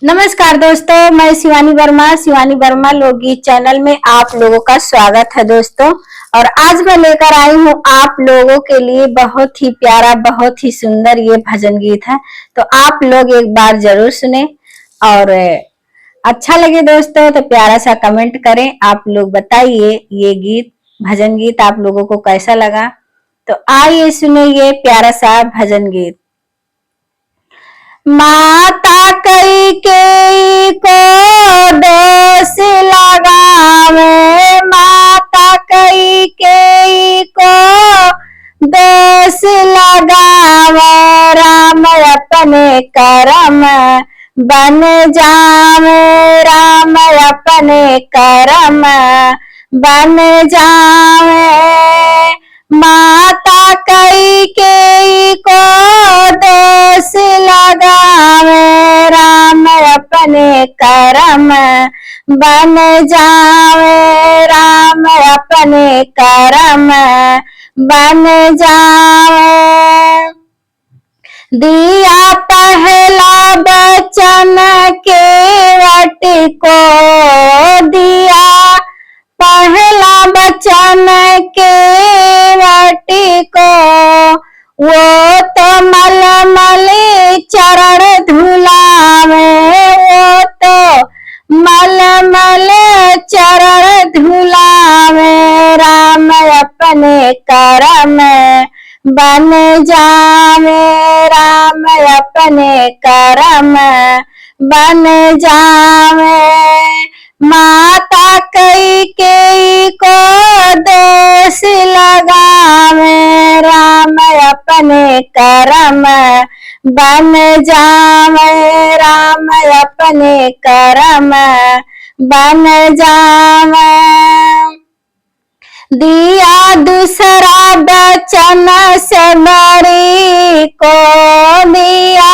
नमस्कार दोस्तों, मैं शिवानी वर्मा लोकगीत चैनल में आप लोगों का स्वागत है दोस्तों। और आज मैं लेकर आई हूँ आप लोगों के लिए बहुत ही प्यारा, बहुत ही सुंदर ये भजन गीत है। तो आप लोग एक बार जरूर सुने और अच्छा लगे दोस्तों तो प्यारा सा कमेंट करें। आप लोग बताइए ये गीत, भजन गीत आप लोगों को कैसा लगा। तो आइए सुने ये प्यारा सा भजन गीत। माता कैकेयी को दोष लगावे, माता कैकेयी को दोष लगावे, राम अपने कर्म बन जावे, राम अपने कर्म बन जावे। माता कैकेयी को दोष लगावे, राम अपने कर्म बन जावे, राम अपने कर्म बन जावे। दिया पहला वचन केवट को, दिया पहला वचन केवट को, वो तो मलमल चरण धुलावे, वो तो मलमल चरण धुलावे, राम अपने कर्म बन जावे, राम अपने कर्म बन जावे। माता कैकेयी को दोष लगावे, राम अपने कर्म बन जावे, राम अपने कर्म बन जावे। दिया दूसरा वचन शबरी को, दिया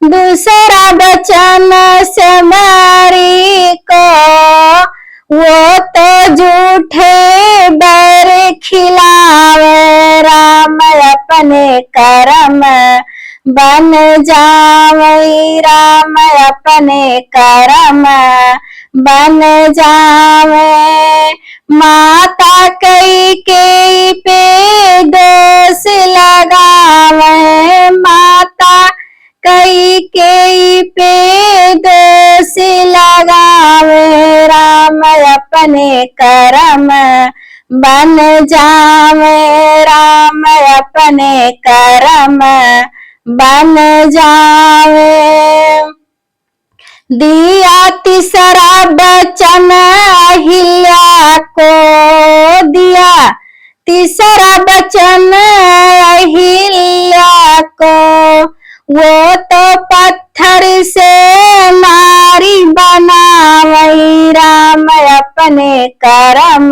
दूसरा वचन शबरी को, वो तो झूठे बैर खिलावे, राम अपने कर्म बन जावे, राम अपने कर्म बन जावे। माता कैकेयी पे दोष लगावे, माता कैकेयी पे दोष लगावे, राम अपने कर्म बन जावे, राम अपने कर्म बन जावे। दिया तीसरा वचन अहिल्या को, दिया तीसरा वचन अहिल्या को, वो तो पत्थर से नारी बनावे, राम अपने कर्म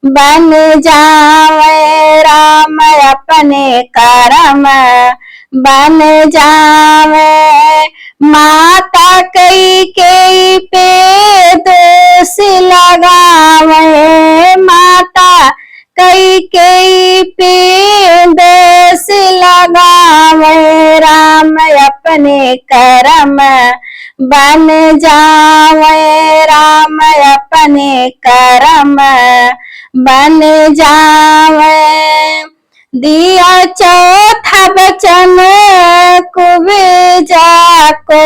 बन जावे, राम अपने कर्म बन जावे। माता कैकेयी पे दोष लगावे, माता कैकेयी पे दोष लगावे, राम अपने कर्म बन जावे, राम अपने कर्म बन जावे। दिया चौथा वचन कुबजा को,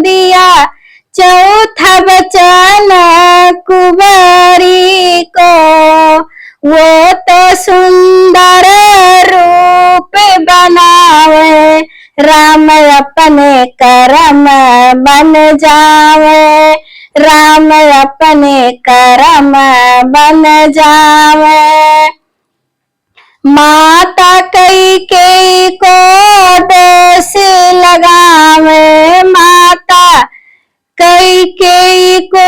दिया चौथा वचन कुबरी को, वो तो सुंदर रूप बनावे, राम अपने कर्म बन जावे, राम अपने कर्म बन जावे। माता कैकेयी को दोष लगावे, माता कैकेयी को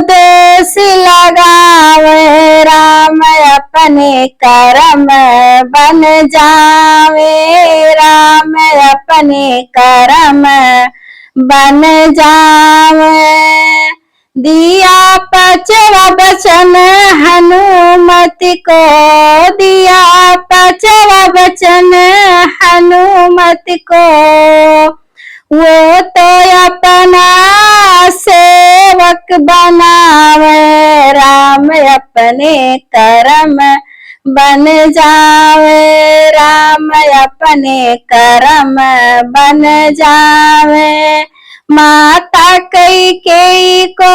दोष लगावे, राम अपने कर्म बन जावे, राम अपने कर्म बन जावे। दिया पांचवा वचन हनुमति को, दिया पांचवा वचन हनुमति को, वो तो अपना बनावे, राम अपने कर्म बन जावे, राम अपने कर्म बन जावे। माता कैकेयी को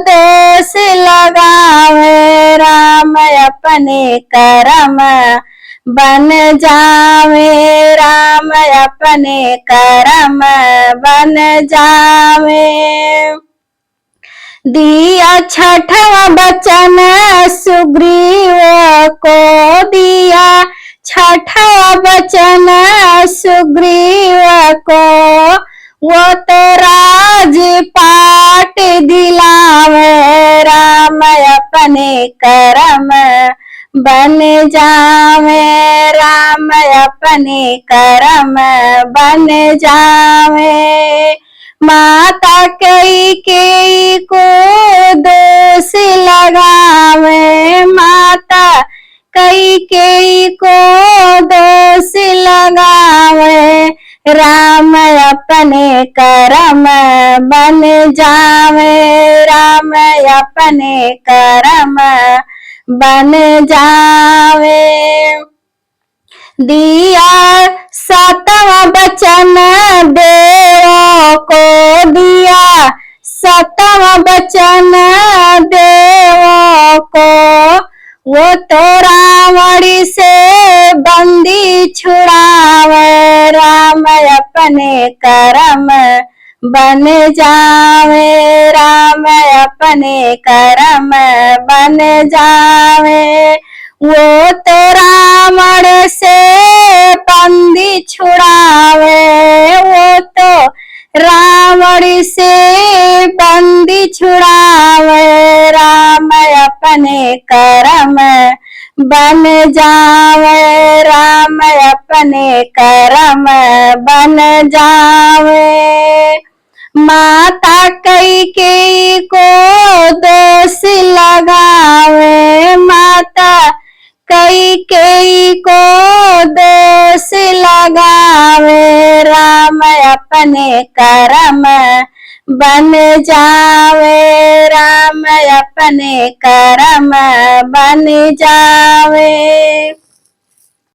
दोष लगावे, राम अपने कर्म बन जावे, राम अपने कर्म बन जावे। दिया छठवा वचन सुग्रीव को, दिया छठवा वचन सुग्रीव को, वो तो राजपाट दिलावे, राम अपने कर्म बन जावे, राम अपने कर्म बन जावे। माता कैकेयी को दोष लगावे, माता कैकेयी को दोष लगावे, राम अपने कर्म बन जावे, राम अपने कर्म बन जावे। दिया सातवां वचन देवों को, दिया सातवां वचन देवों को, वो तो रावण से बंदी छुड़ावे, राम अपने कर्म बन जावे, राम अपने कर्म बन जावे। वो तो रावण से बंदी छुड़ावे, वो तो रावण से बंदी छुड़ावे, राम अपने कर्म बन जावे, राम अपने कर्म बन जावे। माता कैकेयी को दोष लगावे, माता कैकेयी को दोष लगावे, राम अपने कर्म बन जावे, राम अपने कर्म बन जावे।